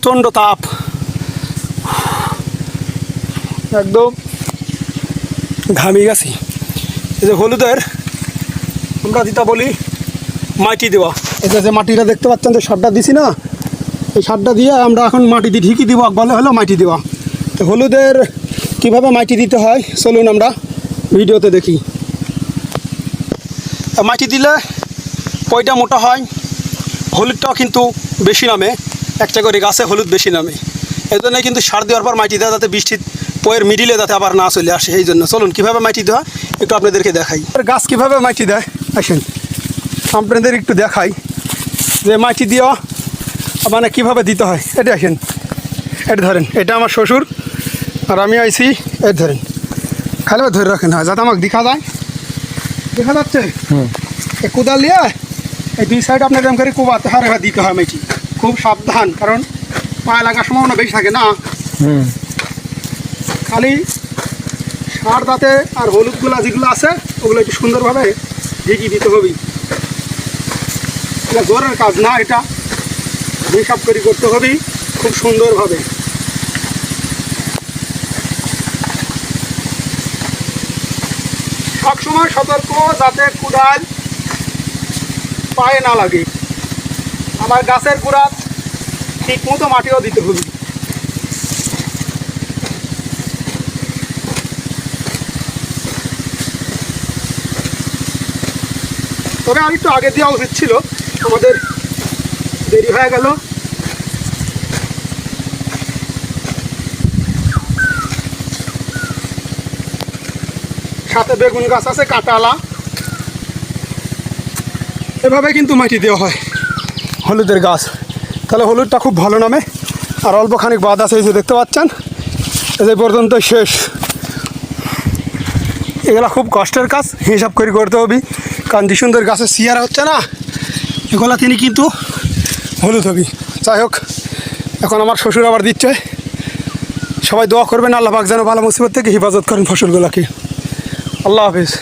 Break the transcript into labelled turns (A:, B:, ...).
A: প্রচণ্ড তাপ, একদম ঘামিয়ে গেছি। এই যে হলুদের আমরা যেটা বলি মাটি দেওয়া, এই যে মাটিটা দেখতে পাচ্ছেন যে সারটা দিছি না, এই সারটা দিয়ে আমরা এখন মাটি দিয়ে ঢিকি দিব, বলে হলো মাটি দেওয়া। তো হলুদের কীভাবে মাটি দিতে হয় চলুন আমরা ভিডিওতে দেখি। মাটি দিলে কয়টা মোটা হয়, হলুদটাও কিন্তু বেশি নামে, একটা করে গাছে হলুদ বেশি নামে। এই জন্য কিন্তু সার দেওয়ার পর মাটি দেওয়া যাতে বৃষ্টির পয়ের মিডিলে যাতে আবার না চলে আসে, এই জন্য চলুন কীভাবে মাটি দেওয়া একটু আপনাদেরকে দেখাই। গাছ কীভাবে মাটি দেয় আসেন আপনাদের একটু দেখাই, যে মাটি দেওয়া মানে কীভাবে দিতে হয়। এটা আসেন, এটা ধরেন, এটা আমার শ্বশুর আর আমি আইছি, এটা ধরেন, খালি ধরে রাখেন হয় যাতে আমাকে দেখা যায়, দেখা যাচ্ছে। এই কোদাল দিয়ে এই দুই সাইড আপনার এরকম করে কোবাতে হয়, এবার দিতে হয় মাটি, খুব সাবধান, কারণ পায়ে লাগার সম্ভাবনা বেশি থাকে না। খালি সার দাঁতে আর হলুদগুলা যেগুলো আছে ওগুলো একটু সুন্দরভাবে ঢেকে দিতে হবে। এটা জোরের কাজ না, এটা হিসাব করে করতে হবে খুব সুন্দরভাবে। সবসময় সতর্ক যাতে কোদাল পায়ে না লাগে। আমার গাছের গোড়া ঠিক মতো মাটিও দিতে হবে। তবে আমি একটু আগে দেওয়া উচিত ছিল, আমাদের দেরি হয়ে গেল। সাথে বেগুন গাছ আছে কাঁটালা, এভাবে কিন্তু মাটি দেওয়া হয় হলুদের গাছ, তাহলে হলুদটা খুব ভালো নামে। আর অল্প খানিক বাদ আছে, এই যে দেখতে পাচ্ছেন, এই পর্যন্ত শেষ। এগুলো খুব কষ্টের কাজ, হিসাব করে করতে হবে, কারণ যে সুন্দর গাছের সিয়ারা হচ্ছে না, এগুলো তিনি কিন্তু হলুদ হবি। যাই হোক, এখন আমার শ্বশুর আবার দিচ্ছে। সবাই দোয়া করবেন, আল্লাহ পাক যেন ভালো মুসিবত থেকে হেফাজত করেন ফসলগুলোকে। আল্লাহ হাফিজ।